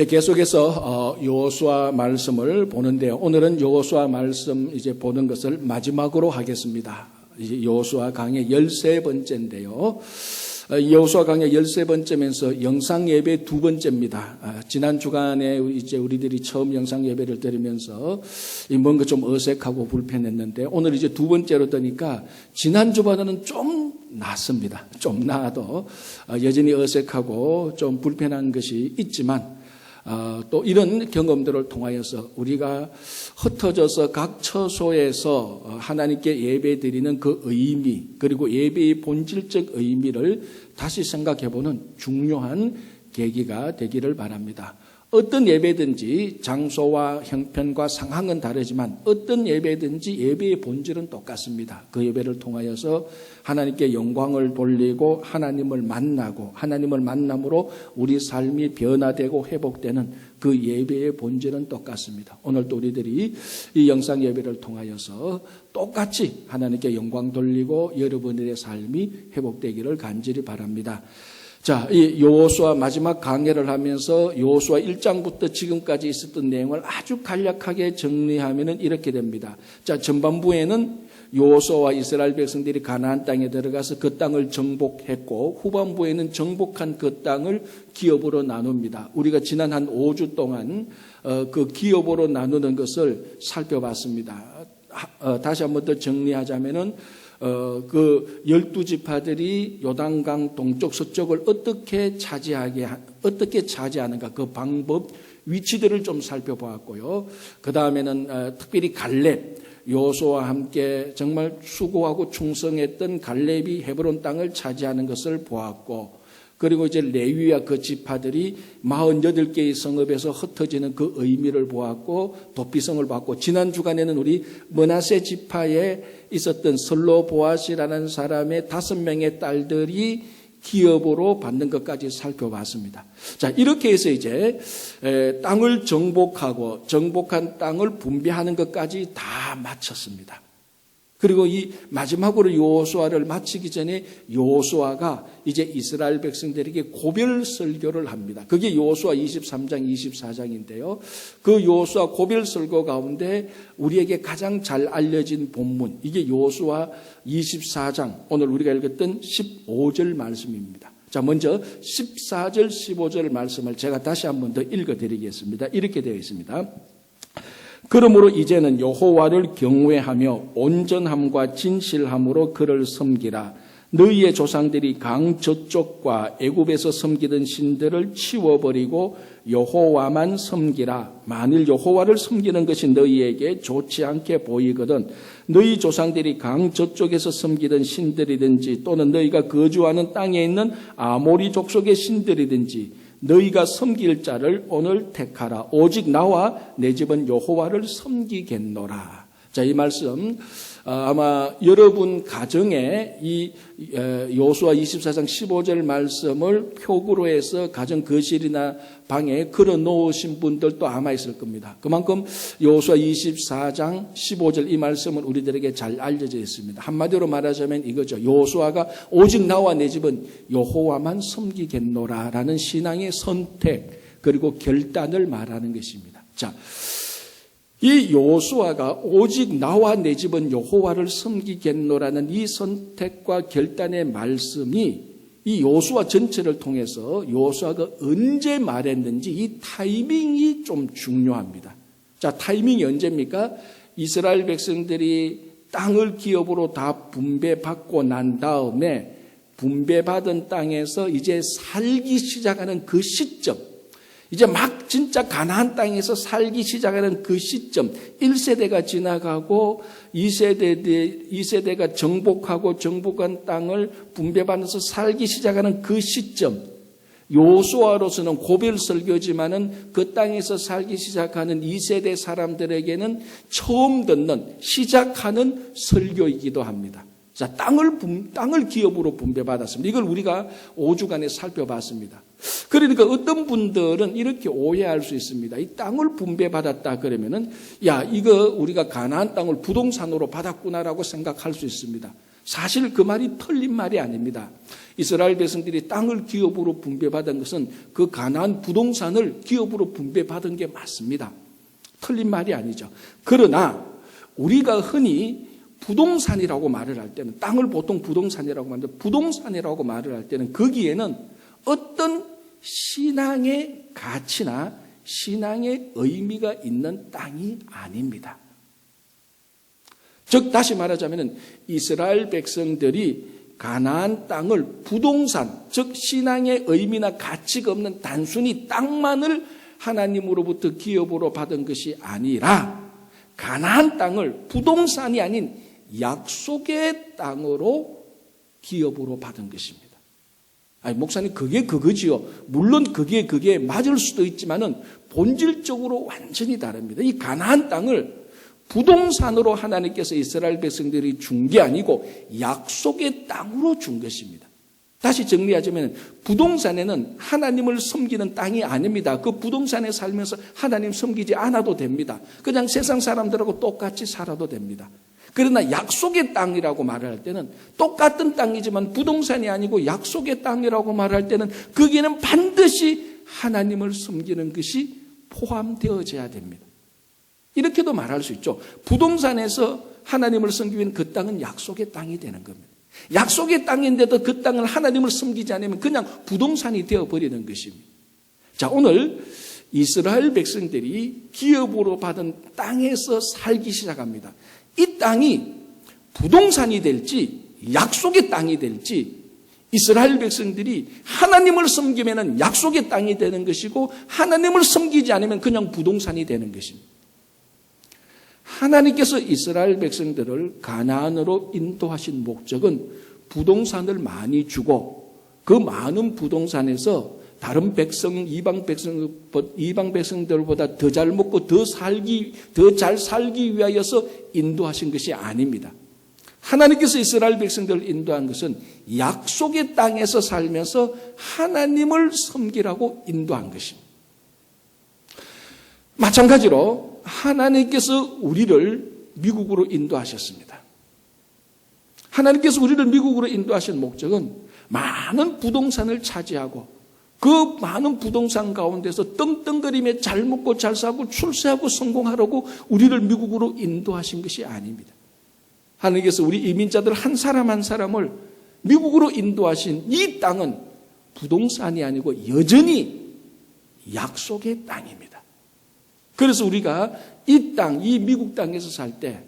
계속해서 여호수아 말씀을 보는데요. 오늘은 여호수아 말씀 이제 보는 것을 마지막으로 하겠습니다. 이제 여호수아 강의 13번째인데요. 여호수아 강의 13번째면서 영상 예배 2번째입니다. 지난 주간에 이제 우리들이 처음 영상 예배를 드리면서 뭔가 좀 어색하고 불편했는데 오늘 이제 2번째로 드니까 지난 주보다는 좀 낫습니다. 좀 나아도 여전히 어색하고 좀 불편한 것이 있지만 또 이런 경험들을 통하여서 우리가 흩어져서 각 처소에서 하나님께 예배드리는 그 의미, 그리고 예배의 본질적 의미를 다시 생각해보는 중요한 계기가 되기를 바랍니다. 어떤 예배든지 장소와 형편과 상황은 다르지만 어떤 예배든지 예배의 본질은 똑같습니다. 그 예배를 통하여서 하나님께 영광을 돌리고 하나님을 만나고 하나님을 만남으로 우리 삶이 변화되고 회복되는 그 예배의 본질은 똑같습니다. 오늘도 우리들이 이 영상 예배를 통하여서 똑같이 하나님께 영광 돌리고 여러분들의 삶이 회복되기를 간절히 바랍니다. 자, 이 여호수아 마지막 강해를 하면서 여호수아 1장부터 지금까지 있었던 내용을 아주 간략하게 정리하면은 이렇게 됩니다. 자, 전반부에는 여호수아와 이스라엘 백성들이 가나안 땅에 들어가서 그 땅을 정복했고 후반부에는 정복한 그 땅을 기업으로 나눕니다. 우리가 지난 한 5주 동안 그 기업으로 나누는 것을 살펴봤습니다. 다시 한 번 더 정리하자면은 그 12지파들이 요단강 동쪽 서쪽을 어떻게 차지하는가 그 방법, 위치들을 좀 살펴보았고요. 그 다음에는 특별히 갈렙, 여호수아와 함께 정말 수고하고 충성했던 갈렙이 헤브론 땅을 차지하는 것을 보았고, 그리고 이제 레위와 그 지파들이 48개의 성읍에서 흩어지는 그 의미를 보았고 도피성을 봤고, 지난 주간에는 우리 므낫세 지파에 있었던 슬로보앗이라는 사람의 5명의 딸들이 기업으로 받는 것까지 살펴봤습니다. 자, 이렇게 해서 이제 땅을 정복하고 정복한 땅을 분배하는 것까지 다 마쳤습니다. 그리고 이 마지막으로 여호수아를 마치기 전에 여호수아가 이제 이스라엘 백성들에게 고별 설교를 합니다. 그게 여호수아 23장, 24장인데요. 그 여호수아 고별 설교 가운데 우리에게 가장 잘 알려진 본문, 이게 여호수아 24장, 오늘 우리가 읽었던 15절 말씀입니다. 자, 먼저 14절, 15절 말씀을 제가 다시 한 번 더 읽어드리겠습니다. 이렇게 되어 있습니다. 그러므로 이제는 여호와를 경외하며 온전함과 진실함으로 그를 섬기라. 너희의 조상들이 강 저쪽과 애굽에서 섬기던 신들을 치워버리고 여호와만 섬기라. 만일 여호와를 섬기는 것이 너희에게 좋지 않게 보이거든 너희 조상들이 강 저쪽에서 섬기던 신들이든지 또는 너희가 거주하는 땅에 있는 아모리 족속의 신들이든지 너희가 섬길 자를 오늘 택하라. 오직 나와 내 집은 여호와를 섬기겠노라. 자, 이 말씀 아마 여러분 가정에 이 여호수아 24장 15절 말씀을 표구로 해서 가정 거실이나 방에 걸어 놓으신 분들도 아마 있을 겁니다. 그만큼 여호수아 24장 15절 이 말씀은 우리들에게 잘 알려져 있습니다. 한마디로 말하자면 이거죠. 여호수아가 오직 나와 내 집은 여호와만 섬기겠노라라는 신앙의 선택 그리고 결단을 말하는 것입니다. 자, 이 여호수아가 오직 나와 내 집은 여호와를 섬기겠노라는 이 선택과 결단의 말씀이 이 여호수아 전체를 통해서 여호수아가 언제 말했는지 이 타이밍이 좀 중요합니다. 자, 타이밍이 언제입니까? 이스라엘 백성들이 땅을 기업으로 다 분배받고 난 다음에 분배받은 땅에서 이제 살기 시작하는 그 시점, 이제 막 진짜 가나안 땅에서 살기 시작하는 그 시점, 1세대가 지나가고 2세대가 정복하고 정복한 땅을 분배받아서 살기 시작하는 그 시점, 여호수아로서는 고별 설교지만은 그 땅에서 살기 시작하는 2세대 사람들에게는 처음 듣는 시작하는 설교이기도 합니다. 자, 땅을 기업으로 분배받았습니다. 이걸 우리가 5주간에 살펴봤습니다. 그러니까 어떤 분들은 이렇게 오해할 수 있습니다. 이 땅을 분배받았다 그러면은, 야, 이거 우리가 가나안 땅을 부동산으로 받았구나라고 생각할 수 있습니다. 사실 그 말이 틀린 말이 아닙니다. 이스라엘 백성들이 땅을 기업으로 분배받은 것은 그 가나안 부동산을 기업으로 분배받은 게 맞습니다. 틀린 말이 아니죠. 그러나 우리가 흔히 부동산이라고 말을 할 때는, 땅을 보통 부동산이라고 말하는데, 부동산이라고 말을 할 때는 거기에는 어떤 신앙의 가치나 신앙의 의미가 있는 땅이 아닙니다. 즉 다시 말하자면 이스라엘 백성들이 가나안 땅을 부동산, 즉 신앙의 의미나 가치가 없는 단순히 땅만을 하나님으로부터 기업으로 받은 것이 아니라 가나안 땅을 부동산이 아닌 약속의 땅으로 기업으로 받은 것입니다. 아니, 목사님 그게 그거지요. 물론 그게 맞을 수도 있지만은 본질적으로 완전히 다릅니다. 이 가나안 땅을 부동산으로 하나님께서 이스라엘 백성들이 준 게 아니고 약속의 땅으로 준 것입니다. 다시 정리하자면 부동산에는 하나님을 섬기는 땅이 아닙니다. 그 부동산에 살면서 하나님 섬기지 않아도 됩니다. 그냥 세상 사람들하고 똑같이 살아도 됩니다. 그러나 약속의 땅이라고 말을 할 때는 똑같은 땅이지만 부동산이 아니고 약속의 땅이라고 말할 때는 거기에는 반드시 하나님을 섬기는 것이 포함되어져야 됩니다. 이렇게도 말할 수 있죠. 부동산에서 하나님을 섬기면 그 땅은 약속의 땅이 되는 겁니다. 약속의 땅인데도 그 땅을 하나님을 섬기지 않으면 그냥 부동산이 되어버리는 것입니다. 자, 오늘 이스라엘 백성들이 기업으로 받은 땅에서 살기 시작합니다. 이 땅이 부동산이 될지 약속의 땅이 될지 이스라엘 백성들이 하나님을 섬기면 약속의 땅이 되는 것이고 하나님을 섬기지 않으면 그냥 부동산이 되는 것입니다. 하나님께서 이스라엘 백성들을 가나안으로 인도하신 목적은 부동산을 많이 주고 그 많은 부동산에서 다른 백성, 이방 백성들보다 더 잘 먹고 더 잘 살기 위하여서 인도하신 것이 아닙니다. 하나님께서 이스라엘 백성들을 인도한 것은 약속의 땅에서 살면서 하나님을 섬기라고 인도한 것입니다. 마찬가지로 하나님께서 우리를 미국으로 인도하셨습니다. 하나님께서 우리를 미국으로 인도하신 목적은 많은 부동산을 차지하고 그 많은 부동산 가운데서 떵떵거리며 잘 먹고 잘 살고 출세하고 성공하려고 우리를 미국으로 인도하신 것이 아닙니다. 하나님께서 우리 이민자들 한 사람 한 사람을 미국으로 인도하신 이 땅은 부동산이 아니고 여전히 약속의 땅입니다. 그래서 우리가 이 땅, 이 미국 땅에서 살 때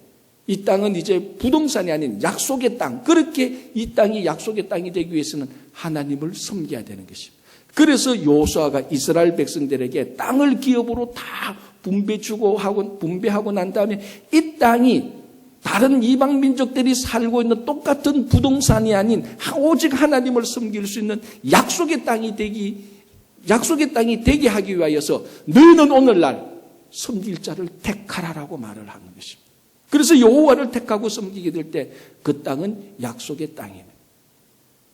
이 땅은 이제 부동산이 아닌 약속의 땅, 그렇게 이 땅이 약속의 땅이 되기 위해서는 하나님을 섬겨야 되는 것입니다. 그래서 여호수아가 이스라엘 백성들에게 땅을 기업으로 다 분배하고 난 다음에 이 땅이 다른 이방 민족들이 살고 있는 똑같은 부동산이 아닌 오직 하나님을 섬길 수 있는 약속의 땅이 되게 하기 위하여서 너희는 오늘날 섬길 자를 택하라라고 말을 하는 것입니다. 그래서 여호와를 택하고 섬기게 될 때 그 땅은 약속의 땅입니다.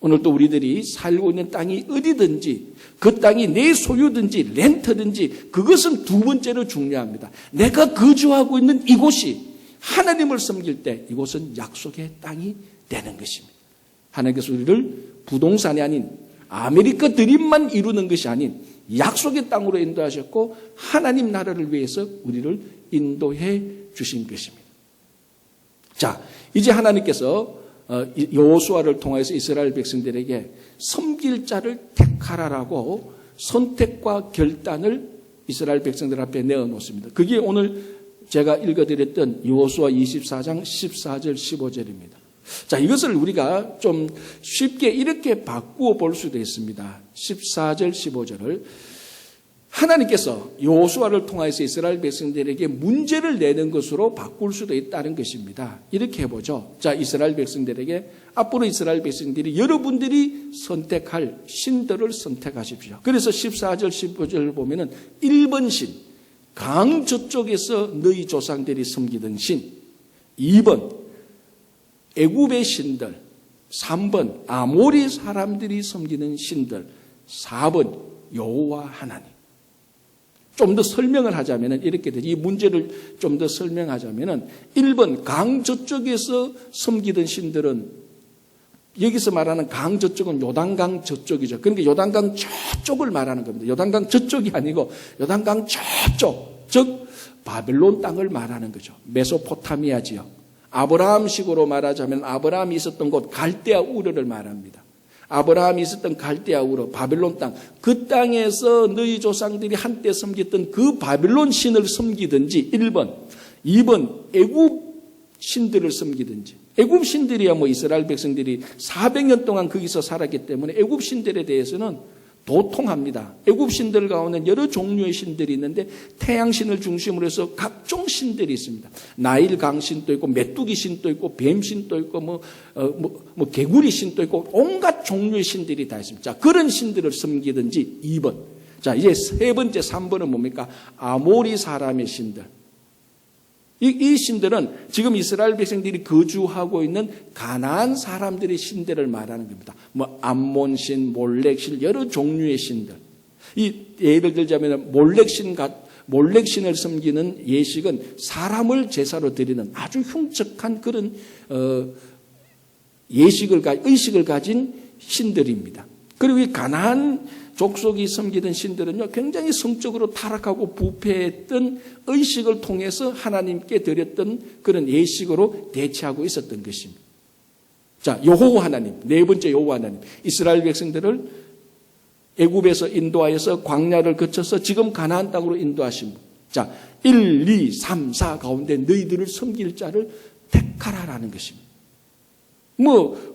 오늘도 우리들이 살고 있는 땅이 어디든지 그 땅이 내 소유든지 렌트든지 그것은 두 번째로 중요합니다. 내가 거주하고 있는 이곳이 하나님을 섬길 때 이곳은 약속의 땅이 되는 것입니다. 하나님께서 우리를 부동산이 아닌 아메리카 드림만 이루는 것이 아닌 약속의 땅으로 인도하셨고 하나님 나라를 위해서 우리를 인도해 주신 것입니다. 자, 이제 하나님께서 여호수아를 통해서 이스라엘 백성들에게 섬길 자를 택하라라고 선택과 결단을 이스라엘 백성들 앞에 내어놓습니다. 그게 오늘 제가 읽어드렸던 여호수아 24장 14절 15절입니다. 자, 이것을 우리가 좀 쉽게 이렇게 바꾸어 볼 수도 있습니다. 14절 15절을 하나님께서 여호수아를 통해서 이스라엘 백성들에게 문제를 내는 것으로 바꿀 수도 있다는 것입니다. 이렇게 해보죠. 자, 이스라엘 백성들에게 앞으로 이스라엘 백성들이 여러분들이 선택할 신들을 선택하십시오. 그래서 14절 15절을 보면은 1번 신, 강 저쪽에서 너희 조상들이 섬기던 신, 2번 애굽의 신들, 3번 아모리 사람들이 섬기는 신들, 4번 여호와 하나님. 좀 더 설명을 하자면 이렇게 되죠. 이 문제를 좀 더 설명하자면 1번 강 저쪽에서 섬기던 신들은 여기서 말하는 강 저쪽은 요단강 저쪽이죠. 그러니까 요단강 저쪽을 말하는 겁니다. 요단강 저쪽이 아니고 요단강 저쪽, 즉 바벨론 땅을 말하는 거죠. 메소포타미아 지역. 아브라함식으로 말하자면 아브라함이 있었던 곳 갈대아 우르를 말합니다. 아브라함이 있었던 갈대아 우르, 바벨론 땅. 그 땅에서 너희 조상들이 한때 섬겼던 그 바벨론 신을 섬기든지 1번, 2번 애굽 신들을 섬기든지. 애굽 신들이야 뭐 이스라엘 백성들이 400년 동안 거기서 살았기 때문에 애굽 신들에 대해서는 도통합니다. 애굽 신들 가운데 여러 종류의 신들이 있는데 태양신을 중심으로 해서 각종 신들이 있습니다. 나일 강신도 있고 메뚜기 신도 있고 뱀신도 있고 뭐 개구리 신도 있고 온갖 종류의 신들이 다 있습니다. 자, 그런 신들을 섬기든지 2번. 자, 이제 세 번째 3번은 뭡니까? 아모리 사람의 신들. 이 신들은 지금 이스라엘 백성들이 거주하고 있는 가나안 사람들의 신들을 말하는 겁니다. 뭐 암몬신, 몰렉신, 여러 종류의 신들. 이 예를 들자면 몰렉신을 섬기는 예식은 사람을 제사로 드리는 아주 흉측한 그런 의식을 가진 신들입니다. 그리고 이 가나안 족속이 섬기던 신들은요, 굉장히 성적으로 타락하고 부패했던 의식을 통해서 하나님께 드렸던 그런 예식으로 대체하고 있었던 것입니다. 자, 여호와 하나님, 네 번째 여호와 하나님. 이스라엘 백성들을 애굽에서 인도하여서 광야를 거쳐서 지금 가나안 땅으로 인도하신 분. 자, 1, 2, 3, 4 가운데 너희들을 섬길 자를 택하라라는 것입니다.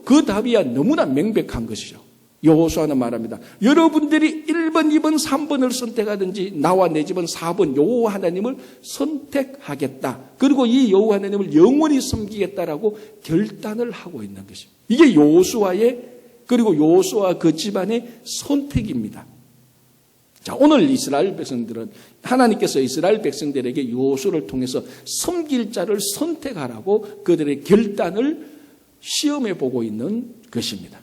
그 답이야 너무나 명백한 것이죠. 여호수아는 말합니다. 여러분들이 1번, 2번, 3번을 선택하든지 나와 내 집은 4번 여호와 하나님을 선택하겠다. 그리고 이 여호와 하나님을 영원히 섬기겠다라고 결단을 하고 있는 것입니다. 이게 여호수아의 그리고 여호수아 그 집안의 선택입니다. 자, 오늘 이스라엘 백성들은 하나님께서 이스라엘 백성들에게 여호수아를 통해서 섬길 자를 선택하라고 그들의 결단을 시험해 보고 있는 것입니다.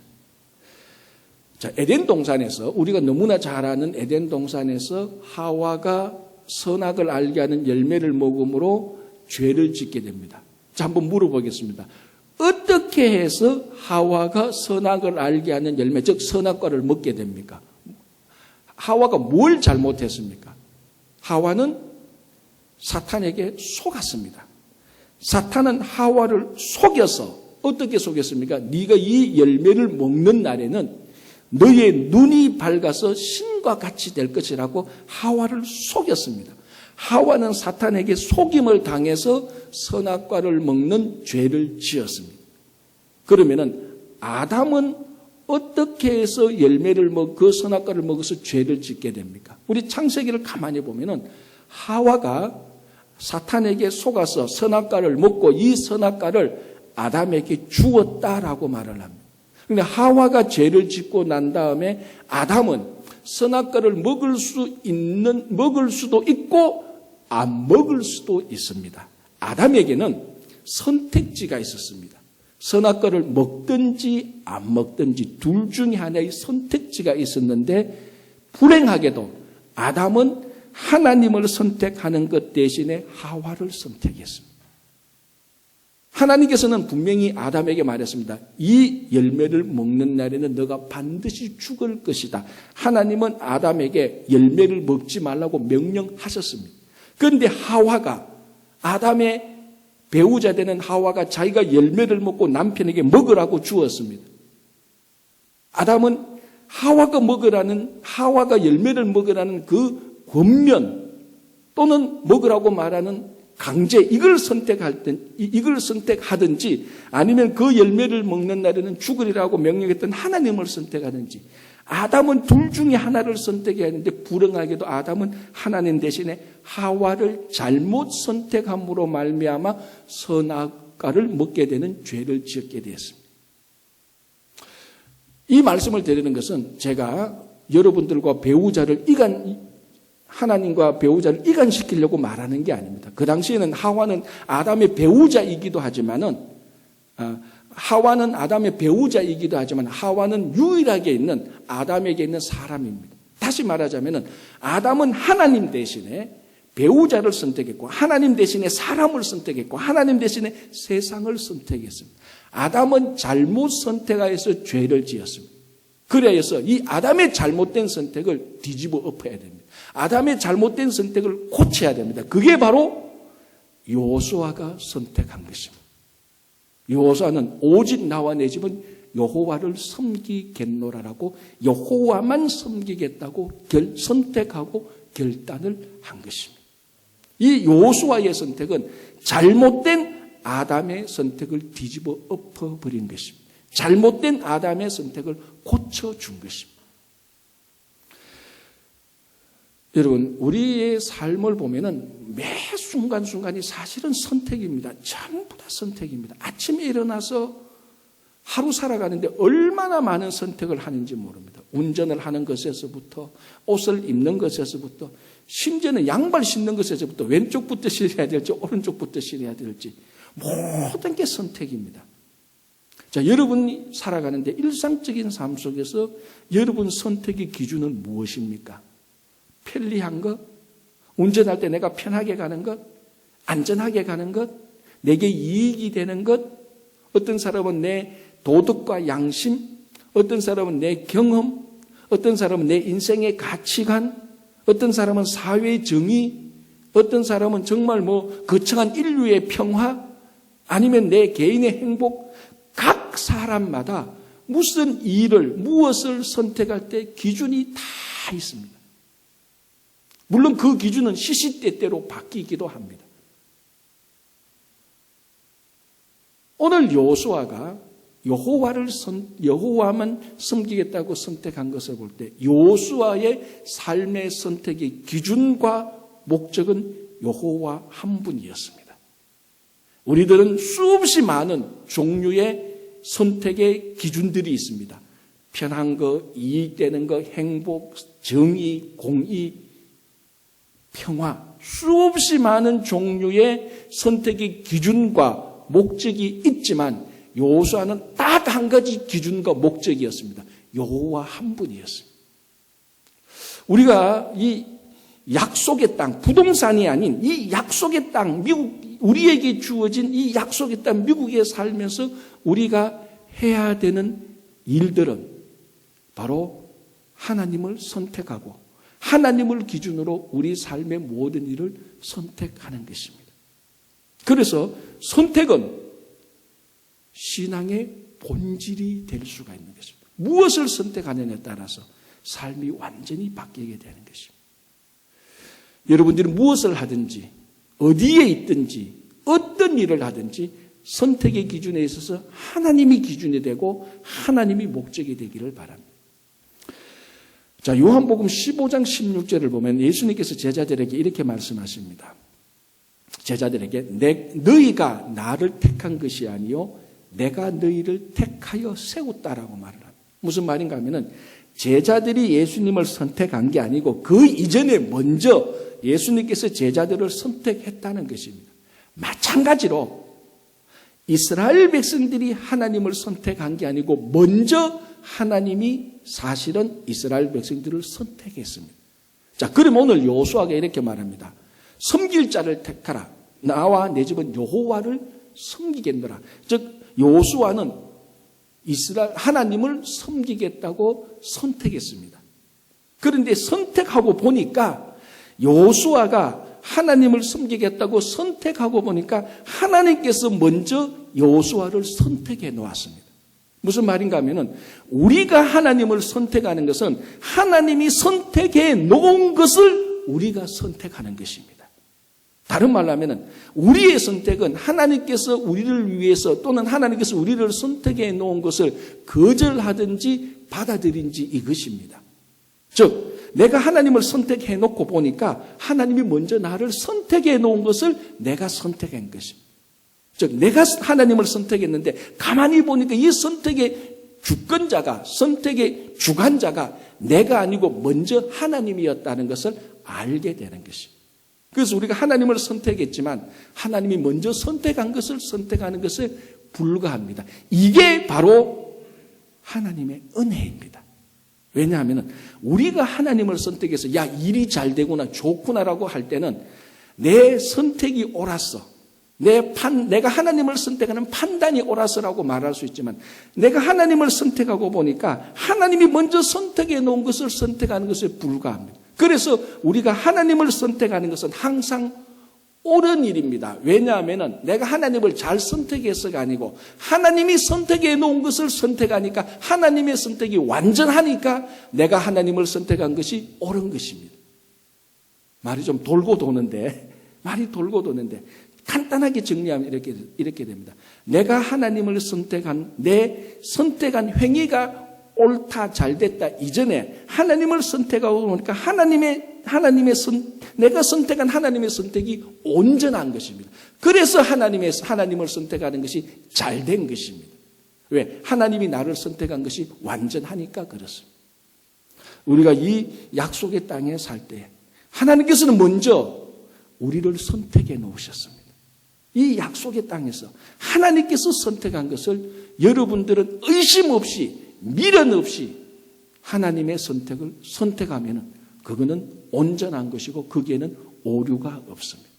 자, 에덴 동산에서 우리가 너무나 잘 아는 에덴 동산에서 하와가 선악을 알게 하는 열매를 먹음으로 죄를 짓게 됩니다. 자, 한번 물어보겠습니다. 어떻게 해서 하와가 선악을 알게 하는 열매, 즉 선악과를 먹게 됩니까? 하와가 뭘 잘못했습니까? 하와는 사탄에게 속았습니다. 사탄은 하와를 속여서 어떻게 속였습니까? 네가 이 열매를 먹는 날에는 너의 눈이 밝아서 신과 같이 될 것이라고 하와를 속였습니다. 하와는 사탄에게 속임을 당해서 선악과를 먹는 죄를 지었습니다. 그러면은 아담은 어떻게 해서 그 선악과를 먹어서 죄를 짓게 됩니까? 우리 창세기를 가만히 보면은 하와가 사탄에게 속아서 선악과를 먹고 이 선악과를 아담에게 주었다라고 말을 합니다. 그런데 하와가 죄를 짓고 난 다음에 아담은 선악과를 먹을 수도 있고 안 먹을 수도 있습니다. 아담에게는 선택지가 있었습니다. 선악과를 먹든지 안 먹든지 둘 중에 하나의 선택지가 있었는데 불행하게도 아담은 하나님을 선택하는 것 대신에 하와를 선택했습니다. 하나님께서는 분명히 아담에게 말했습니다. 이 열매를 먹는 날에는 너가 반드시 죽을 것이다. 하나님은 아담에게 열매를 먹지 말라고 명령하셨습니다. 그런데 하와가 아담의 배우자 되는 하와가 자기가 열매를 먹고 남편에게 먹으라고 주었습니다. 아담은 하와가 열매를 먹으라는 그 권면 또는 먹으라고 말하는 강제 이걸 선택하든지 아니면 그 열매를 먹는 날에는 죽으리라고 명령했던 하나님을 선택하든지 아담은 둘 중에 하나를 선택해야 하는데 불행하게도 아담은 하나님 대신에 하와를 잘못 선택함으로 말미암아 선악과를 먹게 되는 죄를 지었게 되었습니다. 이 말씀을 드리는 것은 제가 여러분들과 하나님과 배우자를 이간시키려고 말하는 게 아닙니다. 그 당시에는 하와는 아담의 배우자이기도 하지만 하와는 유일하게 있는 아담에게 있는 사람입니다. 다시 말하자면 아담은 하나님 대신에 배우자를 선택했고 하나님 대신에 사람을 선택했고 하나님 대신에 세상을 선택했습니다. 아담은 잘못 선택하여서 죄를 지었습니다. 그래서 이 아담의 잘못된 선택을 뒤집어 엎어야 됩니다. 아담의 잘못된 선택을 고쳐야 됩니다. 그게 바로 여호수아가 선택한 것입니다. 여호수아는 오직 나와 내 집은 여호와를 섬기겠노라라고 여호와만 섬기겠다고 선택하고 결단을 한 것입니다. 이 여호수아의 선택은 잘못된 아담의 선택을 뒤집어 엎어버린 것입니다. 잘못된 아담의 선택을 고쳐준 것입니다. 여러분, 우리의 삶을 보면은 매 순간순간이 사실은 선택입니다. 전부 다 선택입니다. 아침에 일어나서 하루 살아가는데 얼마나 많은 선택을 하는지 모릅니다. 운전을 하는 것에서부터 옷을 입는 것에서부터 심지어는 양발 신는 것에서부터 왼쪽부터 신어야 될지 오른쪽부터 신어야 될지 모든 게 선택입니다. 자, 여러분이 살아가는데 일상적인 삶 속에서 여러분 선택의 기준은 무엇입니까? 편리한 것? 운전할 때 내가 편하게 가는 것? 안전하게 가는 것? 내게 이익이 되는 것? 어떤 사람은 내 도덕과 양심? 어떤 사람은 내 경험? 어떤 사람은 내 인생의 가치관? 어떤 사람은 사회의 정의? 어떤 사람은 정말 거창한 인류의 평화? 아니면 내 개인의 행복? 각 사람마다 무슨 일을, 무엇을 선택할 때 기준이 다 있습니다. 물론 그 기준은 시시때때로 바뀌기도 합니다. 오늘 여호수아가 여호와만 섬기겠다고 선택한 것을 볼 때 여호수아의 삶의 선택의 기준과 목적은 여호와 한 분이었습니다. 우리들은 수없이 많은 종류의 선택의 기준들이 있습니다. 편한 거, 이익되는 거, 행복, 정의, 공의, 평화, 수없이 많은 종류의 선택의 기준과 목적이 있지만 여호수아는 딱 한 가지 기준과 목적이었습니다. 여호와 한 분이었습니다. 우리가 이 약속의 땅, 부동산이 아닌 이 약속의 땅, 우리에게 주어진 이 약속의 땅 미국에 살면서 우리가 해야 되는 일들은 바로 하나님을 선택하고 하나님을 기준으로 우리 삶의 모든 일을 선택하는 것입니다. 그래서 선택은 신앙의 본질이 될 수가 있는 것입니다. 무엇을 선택하느냐에 따라서 삶이 완전히 바뀌게 되는 것입니다. 여러분들이 무엇을 하든지 어디에 있든지 어떤 일을 하든지 선택의 기준에 있어서 하나님이 기준이 되고 하나님이 목적이 되기를 바랍니다. 자, 요한복음 15장 16절을 보면 예수님께서 제자들에게 이렇게 말씀하십니다. 제자들에게 너희가 나를 택한 것이 아니요 내가 너희를 택하여 세웠다라고 말을 합니다. 무슨 말인가 하면은 제자들이 예수님을 선택한 게 아니고 그 이전에 먼저 예수님께서 제자들을 선택했다는 것입니다. 마찬가지로 이스라엘 백성들이 하나님을 선택한 게 아니고 먼저 하나님이 사실은 이스라엘 백성들을 선택했습니다. 자, 그럼 오늘 여호수아가 이렇게 말합니다. 섬길 자를 택하라. 나와 내 집은 여호와를 섬기겠노라. 즉 여호수아는 이스라엘 하나님을 섬기겠다고 선택했습니다. 그런데 선택하고 보니까 여호수아가 하나님을 섬기겠다고 선택하고 보니까 하나님께서 먼저 여호수아를 선택해 놓았습니다. 무슨 말인가 하면은 우리가 하나님을 선택하는 것은 하나님이 선택해 놓은 것을 우리가 선택하는 것입니다. 다른 말로 하면은 우리의 선택은 하나님께서 우리를 위해서 또는 하나님께서 우리를 선택해 놓은 것을 거절하든지 받아들인지 이것입니다. 즉 내가 하나님을 선택해 놓고 보니까 하나님이 먼저 나를 선택해 놓은 것을 내가 선택한 것입니다. 즉 내가 하나님을 선택했는데 가만히 보니까 이 선택의 주권자가 선택의 주관자가 내가 아니고 먼저 하나님이었다는 것을 알게 되는 것입니다. 그래서 우리가 하나님을 선택했지만 하나님이 먼저 선택한 것을 선택하는 것에 불과합니다. 이게 바로 하나님의 은혜입니다. 왜냐하면 우리가 하나님을 선택해서 야 일이 잘 되구나 좋구나라고 할 때는 내 선택이 옳았어. 내가 하나님을 선택하는 판단이 옳아서라고 말할 수 있지만 내가 하나님을 선택하고 보니까 하나님이 먼저 선택해 놓은 것을 선택하는 것에 불과합니다. 그래서 우리가 하나님을 선택하는 것은 항상 옳은 일입니다. 왜냐하면 내가 하나님을 잘 선택해서가 아니고 하나님이 선택해 놓은 것을 선택하니까 하나님의 선택이 완전하니까 내가 하나님을 선택한 것이 옳은 것입니다. 말이 좀 돌고 도는데 간단하게 정리하면 이렇게 됩니다. 내가 하나님을 내 선택한 행위가 옳다, 잘됐다 이전에 하나님을 선택하고 보니까 내가 선택한 하나님의 선택이 온전한 것입니다. 그래서 하나님을 선택하는 것이 잘된 것입니다. 왜? 하나님이 나를 선택한 것이 완전하니까 그렇습니다. 우리가 이 약속의 땅에 살 때 하나님께서는 먼저 우리를 선택해 놓으셨습니다. 이 약속의 땅에서 하나님께서 선택한 것을 여러분들은 의심 없이 미련 없이 하나님의 선택을 선택하면 그거는 온전한 것이고 거기에는 오류가 없습니다.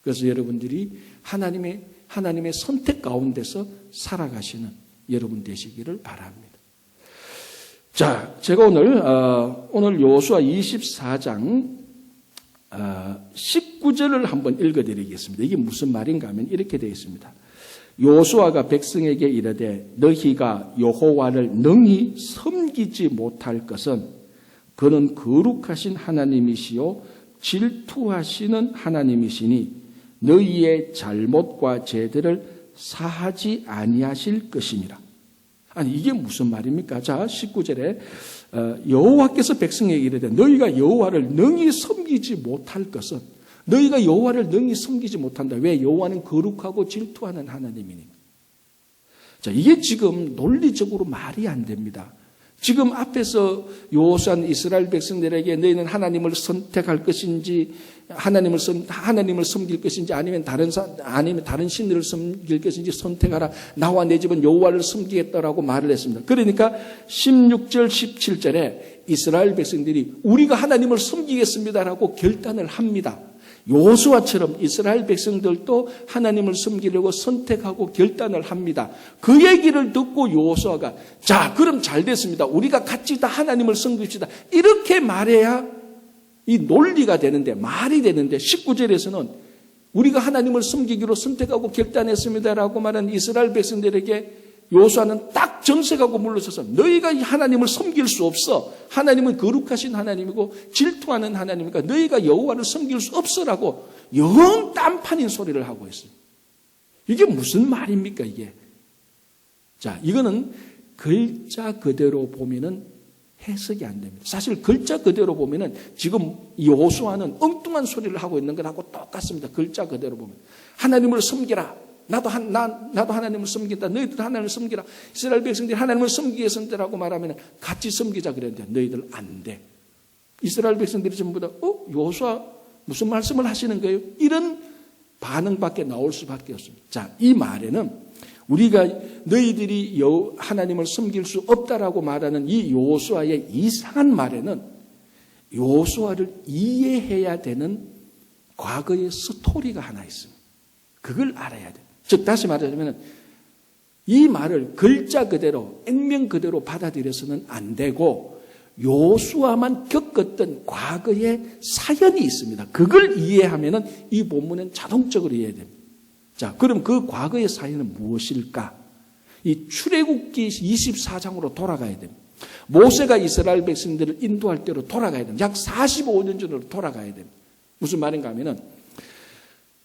그래서 여러분들이 하나님의 선택 가운데서 살아가시는 여러분 되시기를 바랍니다. 자, 제가 오늘 여호수아 24장 19절을 한번 읽어드리겠습니다. 이게 무슨 말인가 하면 이렇게 되어 있습니다. 여호수아가 백성에게 이르되 너희가 여호와를 능히 섬기지 못할 것은 그는 거룩하신 하나님이시요 질투하시는 하나님이시니 너희의 잘못과 죄들을 사하지 아니하실 것임이라. 아니 이게 무슨 말입니까? 자, 19절에 여호와께서 백성에게 이르되 너희가 여호와를 능히 섬기지 못할 것은 너희가 여호와를 능히 섬기지 못한다. 왜? 여호와는 거룩하고 질투하는 하나님이니. 자, 이게 지금 논리적으로 말이 안 됩니다. 지금 앞에서 여호수아는 이스라엘 백성들에게 너희는 하나님을 선택할 것인지 하나님을 섬길 것인지 아니면 다른 신들을 섬길 것인지 선택하라. 나와 내 집은 여호와를 섬기겠다라고 말을 했습니다. 그러니까 16절 17절에 이스라엘 백성들이 우리가 하나님을 섬기겠습니다라고 결단을 합니다. 여호수아처럼 이스라엘 백성들도 하나님을 섬기려고 선택하고 결단을 합니다. 그 얘기를 듣고 여호수아가 자, 그럼 잘 됐습니다. 우리가 같이 다 하나님을 섬깁시다. 이렇게 말해야 이 논리가 되는데 말이 되는데 19절에서는 우리가 하나님을 섬기기로 선택하고 결단했습니다라고 말한 이스라엘 백성들에게 여호수아는 딱 정색하고 물러서서 너희가 하나님을 섬길 수 없어. 하나님은 거룩하신 하나님이고 질투하는 하나님이니까 너희가 여호와를 섬길 수 없어라고 영 딴판인 소리를 하고 있어요. 이게 무슨 말입니까 이게? 자, 이거는 글자 그대로 보면은 해석이 안 됩니다. 사실 글자 그대로 보면은 지금 여호수아는 엉뚱한 소리를 하고 있는 것하고 똑같습니다. 글자 그대로 보면 하나님을 섬기라. 나도 하나님을 섬긴다. 너희들도 하나님을 섬기라. 이스라엘 백성들이 하나님을 섬기겠습니다라고 말하면 같이 섬기자 그랬는데 너희들 안 돼. 이스라엘 백성들이 전부 다 여호수아 무슨 말씀을 하시는 거예요? 이런 반응밖에 나올 수밖에 없습니다. 자, 이 말에는 우리가 너희들이 하나님을 섬길 수 없다라고 말하는 이 여호수아의 이상한 말에는 여호수아를 이해해야 되는 과거의 스토리가 하나 있습니다. 그걸 알아야 돼요. 즉 다시 말하자면 이 말을 글자 그대로 액면 그대로 받아들여서는 안 되고 여호수아만 겪었던 과거의 사연이 있습니다. 그걸 이해하면은 이 본문은 자동적으로 이해해야 됩니다. 자, 그럼 그 과거의 사연은 무엇일까? 이 출애굽기 24장으로 돌아가야 됩니다. 모세가 이스라엘 백성들을 인도할 때로 돌아가야 됩니다. 약 45년 전으로 돌아가야 됩니다. 무슨 말인가 하면은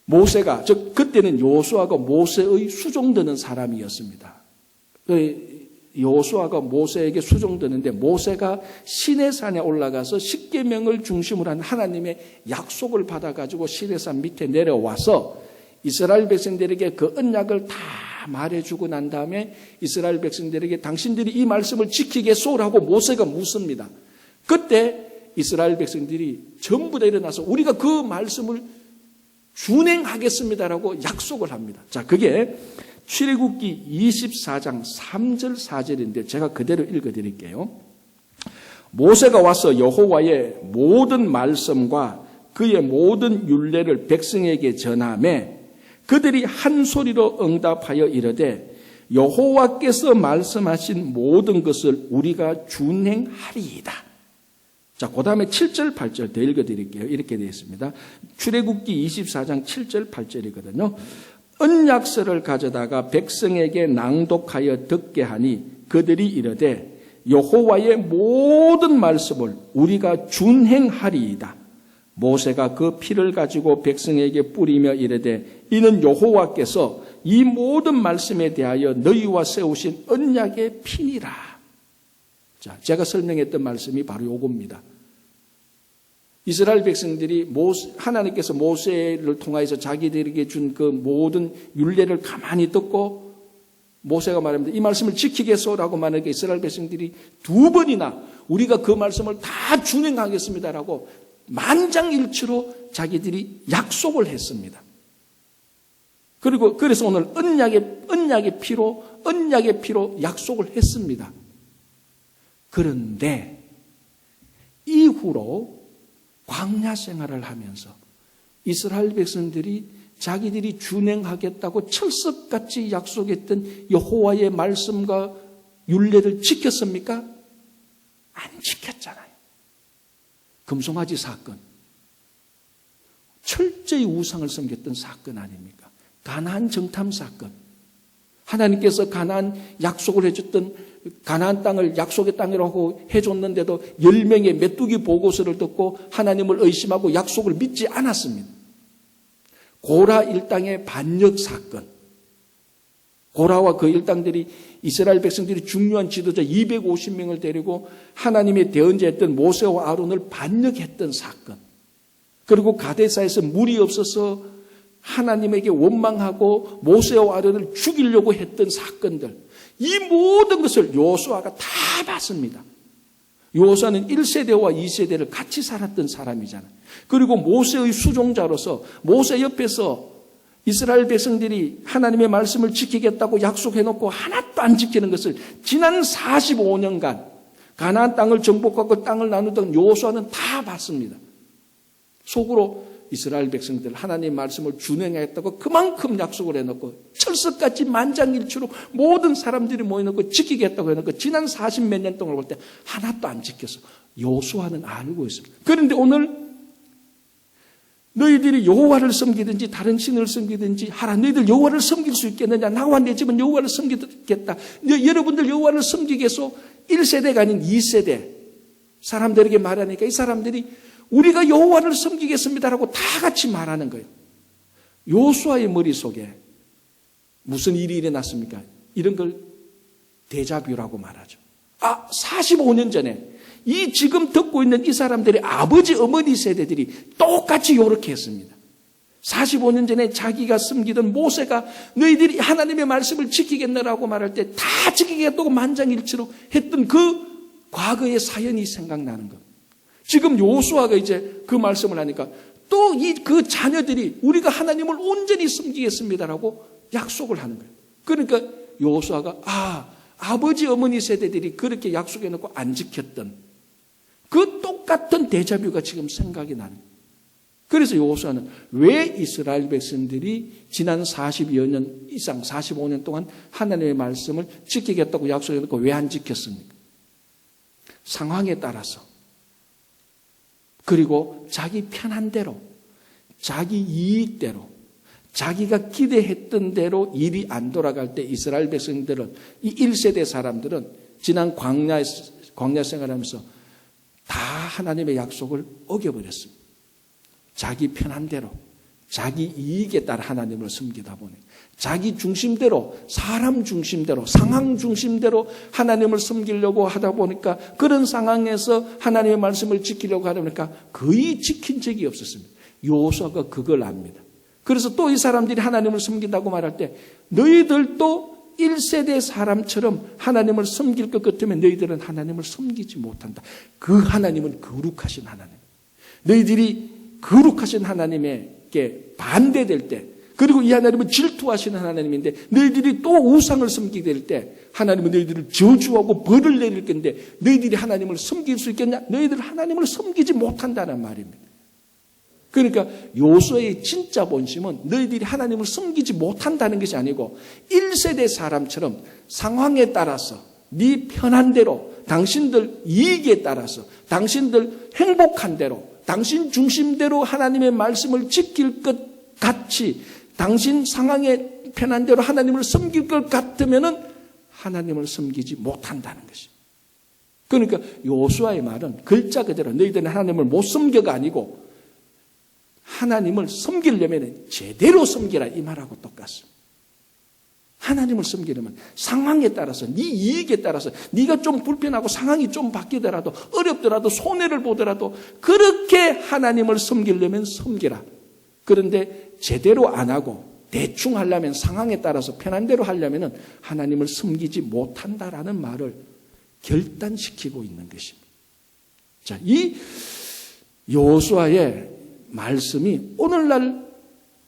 모세가 그때는 여호수아가 모세의 수종드는 사람이었습니다. 여호수아가 모세에게 수종드는데 모세가 시내산에 올라가서 십계명을 중심으로 한 하나님의 약속을 받아가지고 시내산 밑에 내려와서 이스라엘 백성들에게 그 언약을 다 말해주고 난 다음에 이스라엘 백성들에게 당신들이 이 말씀을 지키겠소라고 모세가 묻습니다. 그때 이스라엘 백성들이 전부 다 일어나서 우리가 그 말씀을 준행하겠습니다라고 약속을 합니다. 자, 그게 출애굽기 24장 3절 4절인데 제가 그대로 읽어드릴게요. 모세가 와서 여호와의 모든 말씀과 그의 모든 율례를 백성에게 전하매 그들이 한 소리로 응답하여 이르되 여호와께서 말씀하신 모든 것을 우리가 준행하리이다. 자, 그 다음에 7절, 8절 더 읽어드릴게요. 이렇게 되어 있습니다. 출애굽기 24장 7절, 8절이거든요. 언약서를 가져다가 백성에게 낭독하여 듣게 하니 그들이 이르되 여호와의 모든 말씀을 우리가 준행하리이다. 모세가 그 피를 가지고 백성에게 뿌리며 이르되 이는 여호와께서 이 모든 말씀에 대하여 너희와 세우신 언약의 피니라. 자, 제가 설명했던 말씀이 바로 요겁니다. 이스라엘 백성들이 하나님께서 모세를 통하여서 자기들에게 준 그 모든 율례를 가만히 듣고 모세가 말합니다. 이 말씀을 지키겠소라고 말하니까 이스라엘 백성들이 2번이나 우리가 그 말씀을 다 준행하겠습니다라고 만장일치로 자기들이 약속을 했습니다. 그래서 오늘 언약의 피로 약속을 했습니다. 그런데 이후로 광야 생활을 하면서 이스라엘 백성들이 자기들이 준행하겠다고 철석같이 약속했던 여호와의 말씀과 율례를 지켰습니까? 안 지켰잖아요. 금송아지 사건, 철저히 우상을 섬겼던 사건 아닙니까? 가나안 정탐 사건, 하나님께서 가나안 약속을 해줬던 가나안 땅을 약속의 땅이라고 해줬는데도 10명의 메뚜기 보고서를 듣고 하나님을 의심하고 약속을 믿지 않았습니다. 고라 일당의 반역 사건, 고라와 그 일당들이 이스라엘 백성들이 중요한 지도자 250명을 데리고 하나님의 대언자였던 모세와 아론을 반역했던 사건, 그리고 가데사에서 물이 없어서 하나님에게 원망하고 모세와 아론을 죽이려고 했던 사건들, 이 모든 것을 여호수아가 다 봤습니다. 여호수아는 1세대와 2세대를 같이 살았던 사람이잖아요. 그리고 모세의 수종자로서 모세 옆에서 이스라엘 백성들이 하나님의 말씀을 지키겠다고 약속해놓고 하나도 안 지키는 것을 지난 45년간 가나안 땅을 정복하고 땅을 나누던 여호수아는 다 봤습니다. 속으로 이스라엘 백성들 하나님의 말씀을 준행하겠다고 그만큼 약속을 해놓고 철석같이 만장일치로 모든 사람들이 모여놓고 지키겠다고 해놓고 지난 40몇 년 동안 볼 때 하나도 안 지켜서 여호수아는 알고 있습니다. 그런데 오늘 너희들이 여호와를 섬기든지 다른 신을 섬기든지 하라. 너희들 여호와를 섬길 수 있겠느냐? 나와 내 집은 여호와를 섬기겠다. 여러분들 여호와를 섬기겠소? 1세대가 아닌 2세대 사람들에게 말하니까 이 사람들이 우리가 여호와를 섬기겠습니다라고 다 같이 말하는 거예요. 여호수아의 머릿속에 무슨 일이 일어났습니까? 이런 걸 데자뷰라고 말하죠. 45년 전에 이 지금 듣고 있는 이 사람들의 아버지 어머니 세대들이 똑같이 요렇게 했습니다. 45년 전에 자기가 섬기던 모세가 너희들이 하나님의 말씀을 지키겠느라고 말할 때 다 지키겠다고 만장일치로 했던 그 과거의 사연이 생각나는 것. 지금 여호수아가 이제 그 말씀을 하니까 또 그 자녀들이 우리가 하나님을 온전히 섬기겠습니다라고 약속을 하는 거예요. 그러니까 여호수아가 아버지 어머니 세대들이 그렇게 약속해놓고 안 지켰던 그 똑같은 데자뷰가 지금 생각이 나는 거예요. 그래서 여호수아는 왜 이스라엘 백성들이 지난 40여 년 이상 45년 동안 하나님의 말씀을 지키겠다고 약속해놓고 왜 안 지켰습니까? 상황에 따라서, 그리고 자기 편한 대로, 자기 이익대로, 자기가 기대했던 대로 일이 안 돌아갈 때 이스라엘 백성들은, 이 1세대 사람들은 지난 광야 생활하면서 다 하나님의 약속을 어겨버렸습니다. 자기 편한 대로, 자기 이익에 따라 하나님을 섬기다 보니 자기 중심대로, 사람 중심대로, 상황 중심대로 하나님을 섬기려고 하다 보니까 그런 상황에서 하나님의 말씀을 지키려고 하다 보니까 거의 지킨 적이 없었습니다. 여호수아가 그걸 압니다. 그래서 또 이 사람들이 하나님을 섬긴다고 말할 때 너희들도 1세대 사람처럼 하나님을 섬길 것 같으면 너희들은 하나님을 섬기지 못한다. 그 하나님은 거룩하신 하나님. 너희들이 거룩하신 하나님에게 반대될 때, 그리고 이 하나님은 질투하시는 하나님인데 너희들이 또 우상을 섬기게 될 때 하나님은 너희들을 저주하고 벌을 내릴 건데 너희들이 하나님을 섬길 수 있겠냐? 너희들 하나님을 섬기지 못한다는 말입니다. 그러니까 요수아의 진짜 본심은 너희들이 하나님을 섬기지 못한다는 것이 아니고 1세대 사람처럼 상황에 따라서 네 편한 대로 당신들 이익에 따라서 당신들 행복한 대로 당신 중심대로 하나님의 말씀을 지킬 것 같이 당신 상황에 편한 대로 하나님을 섬길 것 같으면은 하나님을 섬기지 못한다는 것이. 그러니까 요수아의 말은 글자 그대로 너희들은 하나님을 못 섬겨가 아니고 하나님을 섬기려면 제대로 섬기라 이 말하고 똑같습니다. 하나님을 섬기려면 상황에 따라서 네 이익에 따라서 네가 좀 불편하고 상황이 좀 바뀌더라도 어렵더라도 손해를 보더라도 그렇게 하나님을 섬기려면 섬기라. 그런데 제대로 안 하고 대충 하려면 상황에 따라서 편한 대로 하려면 하나님을 섬기지 못한다라는 말을 결단시키고 있는 것입니다. 자, 이 여호수아의 말씀이 오늘날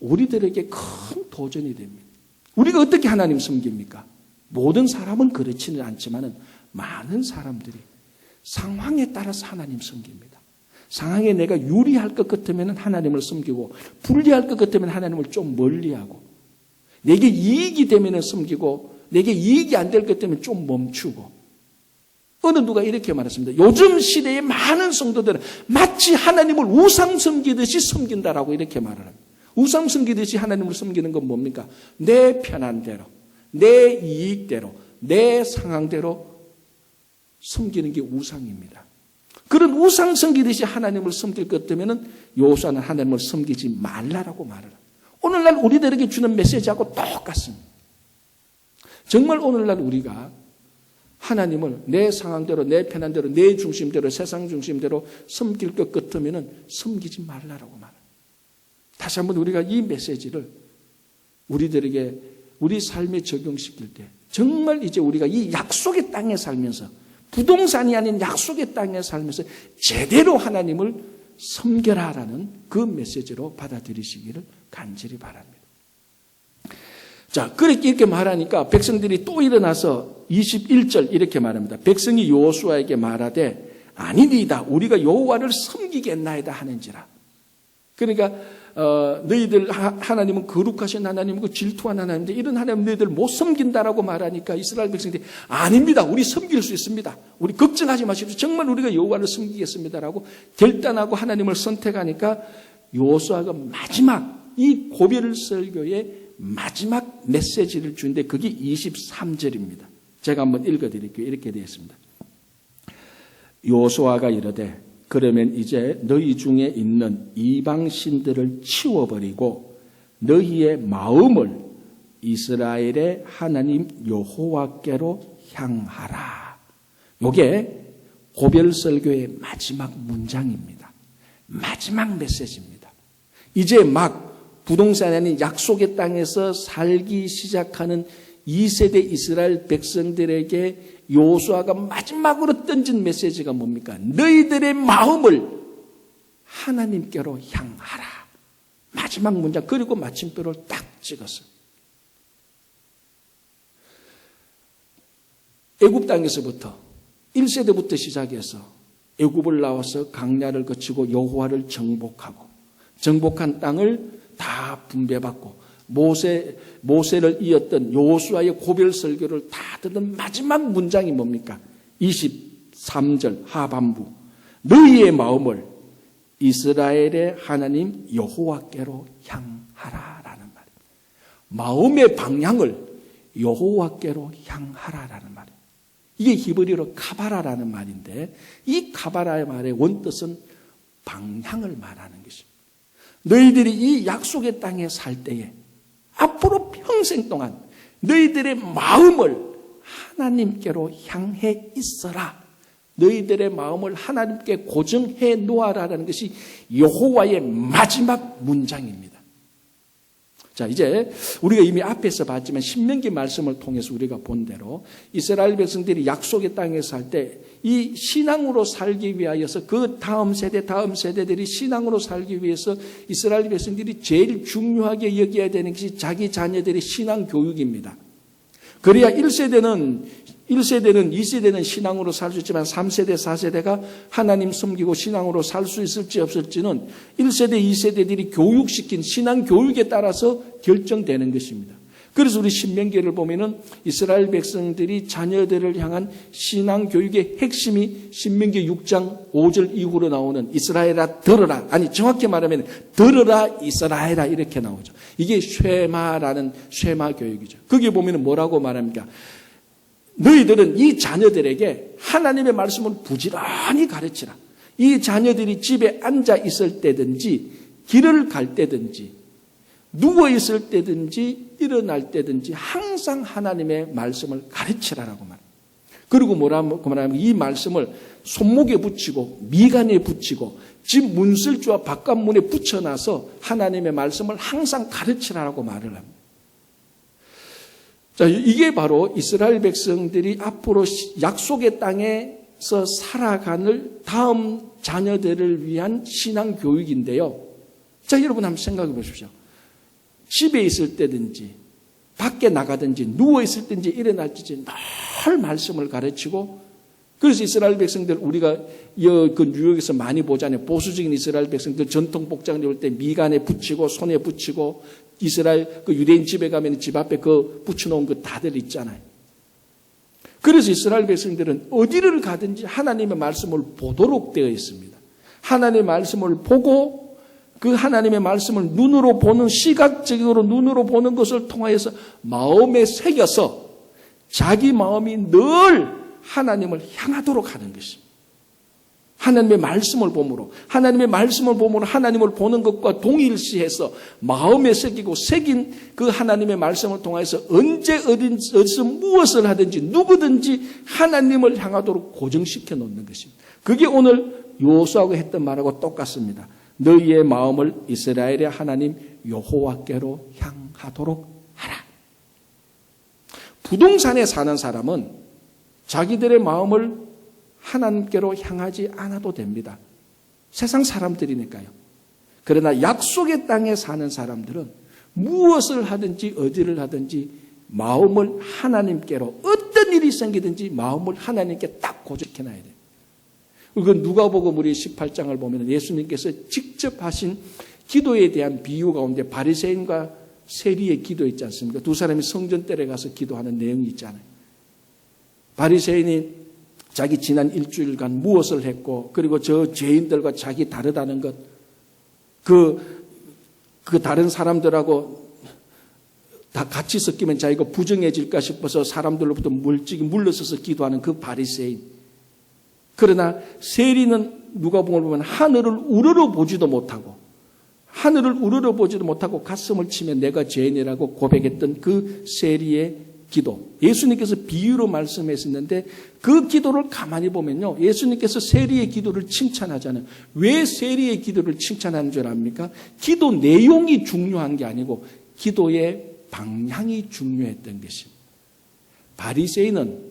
우리들에게 큰 도전이 됩니다. 우리가 어떻게 하나님 섬깁니까? 모든 사람은 그렇지는 않지만 많은 사람들이 상황에 따라서 하나님 섬깁니다. 상황에 내가 유리할 것 같으면 하나님을 섬기고 불리할 것 같으면 하나님을 좀 멀리하고 내게 이익이 되면 섬기고 내게 이익이 안 될 것 같으면 좀 멈추고 어느 누가 이렇게 말했습니다. 요즘 시대의 많은 성도들은 마치 하나님을 우상 섬기듯이 섬긴다라고 이렇게 말을 합니다. 우상 섬기듯이 하나님을 섬기는 건 뭡니까? 내 편한 대로, 내 이익대로, 내 상황대로 섬기는 게 우상입니다. 그런 우상 섬기듯이 하나님을 섬길 것 같으면 여호수아는 하나님을 섬기지 말라라고 말을 합니다. 오늘날 우리들에게 주는 메시지하고 똑같습니다. 정말 오늘날 우리가 하나님을 내 상황대로, 내 편한 대로, 내 중심대로, 세상 중심대로 섬길 것 같으면 섬기지 말라라고 말합니다. 다시 한번 우리가 이 메시지를 우리들에게 우리 삶에 적용시킬 때 정말 이제 우리가 이 약속의 땅에 살면서 부동산이 아닌 약속의 땅에 살면서 제대로 하나님을 섬겨라라는 그 메시지로 받아들이시기를 간절히 바랍니다. 자, 그렇게 이렇게 말하니까 백성들이 또 일어나서 21절 이렇게 말합니다. 백성이 여호수아에게 말하되 아니니이다 우리가 여호와를 섬기겠나이다 하는지라. 그러니까 너희들 하나님은 거룩하신 하나님이고 질투한 하나님인데 이런 하나님 너희들 못 섬긴다라고 말하니까 이스라엘 백성들이 아닙니다. 우리 섬길 수 있습니다. 우리 걱정하지 마십시오. 정말 우리가 여호와를 섬기겠습니다라고 결단하고 하나님을 선택하니까 여호수아가 마지막 이 고별 설교의 마지막 메시지를 주는데 그게 23절입니다. 제가 한번 읽어드릴게요. 이렇게 되어 있습니다. 여호수아가 이르되 그러면 이제 너희 중에 있는 이방신들을 치워버리고 너희의 마음을 이스라엘의 하나님 여호와께로 향하라. 이게 고별설교의 마지막 문장입니다. 마지막 메시지입니다. 이제 막 부동산이 아닌 약속의 땅에서 살기 시작하는 2세대 이스라엘 백성들에게 여호수아가 마지막으로 던진 메시지가 뭡니까? 너희들의 마음을 하나님께로 향하라. 마지막 문장 그리고 마침표를 딱 찍었어요. 애굽 땅에서부터 1세대부터 시작해서 애굽을 나와서 강야를 거치고 여호와를 정복하고 정복한 땅을 다 분배받고 모세를 이었던 여호수아의 고별 설교를 다 듣는 마지막 문장이 뭡니까? 23절 하반부. 너희의 마음을 이스라엘의 하나님 여호와께로 향하라라는 말입니다. 마음의 방향을 여호와께로 향하라라는 말입니다. 이게 히브리어로 카바라라는 말인데 이 카바라의 말의 원뜻은 방향을 말하는 것입니다. 너희들이 이 약속의 땅에 살 때에 앞으로 평생 동안 너희들의 마음을 하나님께로 향해 있어라. 너희들의 마음을 하나님께 고정해 놓아라라는 것이 여호와의 마지막 문장입니다. 자, 이제 우리가 이미 앞에서 봤지만 신명기 말씀을 통해서 우리가 본 대로 이스라엘 백성들이 약속의 땅에 살 때 이 신앙으로 살기 위하여서 그 다음 세대들이 신앙으로 살기 위해서 이스라엘 백성들이 제일 중요하게 여겨야 되는 것이 자기 자녀들의 신앙 교육입니다. 그래야 1세대는 1세대는 2세대는 신앙으로 살 수 있지만 3세대 4세대가 하나님 섬기고 신앙으로 살 수 있을지 없을지는 1세대 2세대들이 교육시킨 신앙 교육에 따라서 결정되는 것입니다. 그래서 우리 신명기를 보면은 이스라엘 백성들이 자녀들을 향한 신앙 교육의 핵심이 신명기 6장 5절 이후로 나오는 이스라엘아 들어라, 아니 정확히 말하면 들어라 이스라엘아 이렇게 나오죠. 이게 쉐마라는 쉐마 교육이죠. 거기에 보면은 뭐라고 말합니까? 너희들은 이 자녀들에게 하나님의 말씀을 부지런히 가르치라. 이 자녀들이 집에 앉아 있을 때든지 길을 갈 때든지 누워 있을 때든지 일어날 때든지 항상 하나님의 말씀을 가르치라라고 말합니다. 그리고 뭐라고 말하면 이 말씀을 손목에 붙이고 미간에 붙이고 집 문설주와 바깥문에 붙여놔서 하나님의 말씀을 항상 가르치라라고 말을 합니다. 자, 이게 바로 이스라엘 백성들이 앞으로 약속의 땅에서 살아가는 다음 자녀들을 위한 신앙 교육인데요. 자, 여러분 한번 생각해 보십시오. 집에 있을 때든지 밖에 나가든지 누워 있을 때든지 일어날 때든지 늘 말씀을 가르치고, 그래서 이스라엘 백성들 우리가 그 뉴욕에서 많이 보잖아요. 보수적인 이스라엘 백성들 전통 복장을 입을 때 미간에 붙이고 손에 붙이고 이스라엘 그 유대인 집에 가면 집 앞에 그 붙여놓은 그 다들 있잖아요. 그래서 이스라엘 백성들은 어디를 가든지 하나님의 말씀을 보도록 되어 있습니다. 하나님의 말씀을 보고 그 하나님의 말씀을 눈으로 보는, 시각적으로 눈으로 보는 것을 통하여서 마음에 새겨서 자기 마음이 늘 하나님을 향하도록 하는 것입니다. 하나님의 말씀을 봄으로, 하나님의 말씀을 봄으로 하나님을 보는 것과 동일시해서 마음에 새기고 새긴 그 하나님의 말씀을 통해서 언제 어디서 무엇을 하든지 누구든지 하나님을 향하도록 고정시켜 놓는 것입니다. 그게 오늘 여호수아가 했던 말하고 똑같습니다. 너희의 마음을 이스라엘의 하나님 여호와께로 향하도록 하라. 부동산에 사는 사람은 자기들의 마음을 하나님께로 향하지 않아도 됩니다. 세상 사람들이니까요. 그러나 약속의 땅에 사는 사람들은 무엇을 하든지 어디를 하든지 마음을 하나님께로, 어떤 일이 생기든지 마음을 하나님께 딱 고정해놔야 돼요. 그 누가복음 우리 18장을 보면 예수님께서 직접 하신 기도에 대한 비유 가운데 바리새인과 세리의 기도 있지 않습니까? 두 사람이 성전뜰에 가서 기도하는 내용이 있잖아요. 바리새인이 자기 지난 일주일간 무엇을 했고, 그리고 저 죄인들과 자기 다르다는 것, 그 다른 사람들하고 다 같이 섞이면 자기가 부정해질까 싶어서 사람들로부터 물러서서 기도하는 그 바리새인. 그러나 세리는 누가복음을 보면 하늘을 우러러보지도 못하고 가슴을 치며 내가 죄인이라고 고백했던 그 세리의 기도. 예수님께서 비유로 말씀하셨는데 그 기도를 가만히 보면요, 예수님께서 세리의 기도를 칭찬하잖아요. 왜 세리의 기도를 칭찬하는 줄 압니까? 기도 내용이 중요한 게 아니고 기도의 방향이 중요했던 것입니다. 바리새인은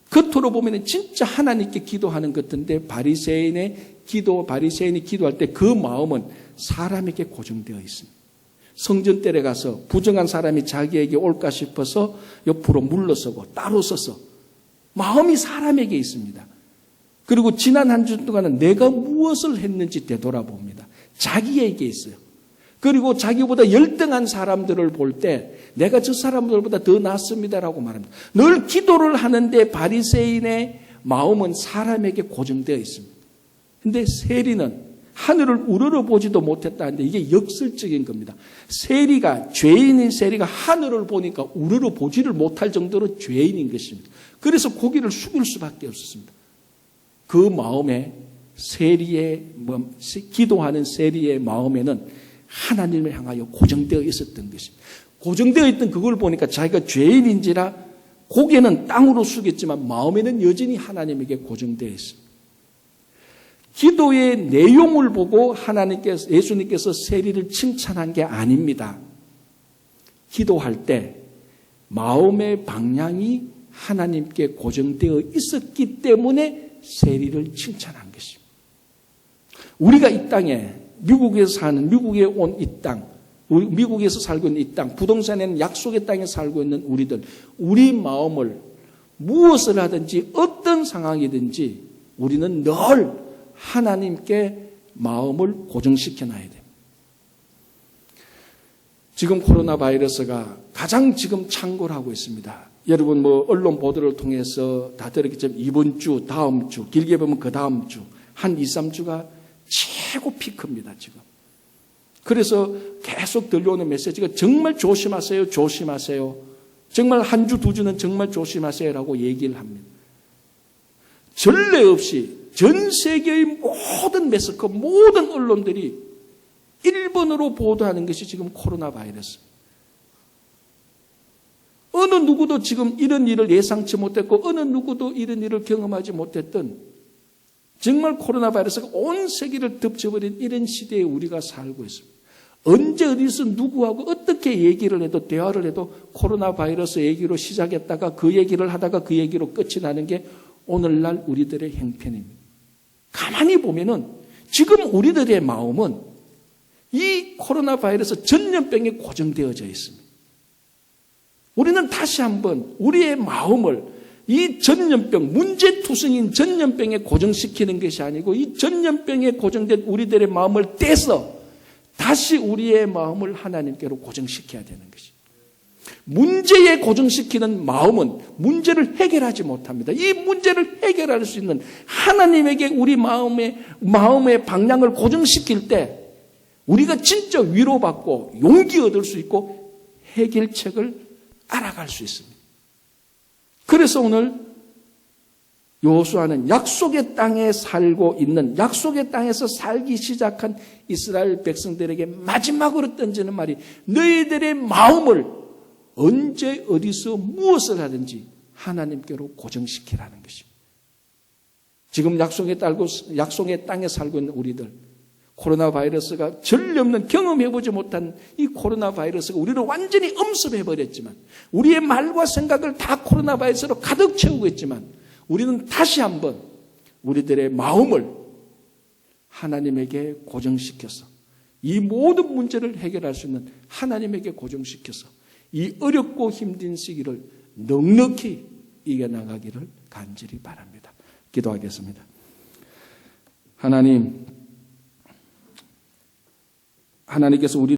겉으로 보면 진짜 하나님께 기도하는 것 같은데 바리새인이 기도할 때 그 마음은 사람에게 고정되어 있습니다. 성전뜰에 가서 부정한 사람이 자기에게 올까 싶어서 옆으로 물러서고 따로 서서 마음이 사람에게 있습니다. 그리고 지난 한 주 동안은 내가 무엇을 했는지 되돌아봅니다. 자기에게 있어요. 그리고 자기보다 열등한 사람들을 볼 때 내가 저 사람들보다 더 낫습니다라고 말합니다. 늘 기도를 하는데 바리새인의 마음은 사람에게 고정되어 있습니다. 그런데 세리는 하늘을 우러러보지도 못했다는데 이게 역설적인 겁니다. 죄인인 세리가 하늘을 보니까 우러러보지를 못할 정도로 죄인인 것입니다. 그래서 고개를 숙일 수밖에 없었습니다. 그 마음에 기도하는 세리의 마음에는 하나님을 향하여 고정되어 있었던 것입니다. 고정되어 있던 그걸 보니까 자기가 죄인인지라 고개는 땅으로 숙였지만 마음에는 여전히 하나님에게 고정되어 있습니다. 기도의 내용을 보고 예수님께서 세리를 칭찬한 게 아닙니다. 기도할 때 마음의 방향이 하나님께 고정되어 있었기 때문에 세리를 칭찬한 것입니다. 우리가 이 땅에 미국에 온 이 땅, 미국에서 살고 있는 이 땅, 부동산에는 약속의 땅에 살고 있는 우리들, 우리 마음을 무엇을 하든지 어떤 상황이든지 우리는 늘 하나님께 마음을 고정시켜 놔야 됩니다. 지금 코로나 바이러스가 가장 지금 창궐 하고 있습니다. 여러분 언론 보도를 통해서 다 들었겠지만 이번 주, 다음 주, 길게 보면 그 다음 주, 한 2, 3주가 최고 피크입니다, 지금. 그래서 계속 들려오는 메시지가 정말 조심하세요, 조심하세요. 정말 한 주, 두 주는 정말 조심하세요라고 얘기를 합니다. 전례 없이 전 세계의 모든 매스컴, 모든 언론들이 1번으로 보도하는 것이 지금 코로나 바이러스. 어느 누구도 지금 이런 일을 예상치 못했고 어느 누구도 이런 일을 경험하지 못했던 정말 코로나 바이러스가 온 세계를 덮쳐버린 이런 시대에 우리가 살고 있습니다. 언제 어디서 누구하고 어떻게 얘기를 해도 대화를 해도 코로나 바이러스 얘기로 시작했다가 그 얘기를 하다가 그 얘기로 끝이 나는 게 오늘날 우리들의 형편입니다. 가만히 보면은 지금 우리들의 마음은 이 코로나 바이러스 전염병에 고정되어져 있습니다. 우리는 다시 한번 우리의 마음을 이 전염병, 문제투성인 전염병에 고정시키는 것이 아니고 이 전염병에 고정된 우리들의 마음을 떼서 다시 우리의 마음을 하나님께로 고정시켜야 되는 것이. 문제에 고정시키는 마음은 문제를 해결하지 못합니다. 이 문제를 해결할 수 있는 하나님에게 우리 마음의 방향을 고정시킬 때 우리가 진짜 위로받고 용기 얻을 수 있고 해결책을 알아갈 수 있습니다. 그래서 오늘 여호수아는 약속의 땅에 살고 있는, 약속의 땅에서 살기 시작한 이스라엘 백성들에게 마지막으로 던지는 말이 너희들의 마음을 언제 어디서 무엇을 하든지 하나님께로 고정시키라는 것입니다. 지금 약속의 땅에 살고 있는 우리들, 코로나 바이러스가 전례 없는 경험해보지 못한 이 코로나 바이러스가 우리를 완전히 엄습해버렸지만 우리의 말과 생각을 다 코로나 바이러스로 가득 채우고 있지만 우리는 다시 한번 우리들의 마음을 하나님에게 고정시켜서 이 모든 문제를 해결할 수 있는 하나님에게 고정시켜서 이 어렵고 힘든 시기를 넉넉히 이겨나가기를 간절히 바랍니다. 기도하겠습니다. 하나님께서 우리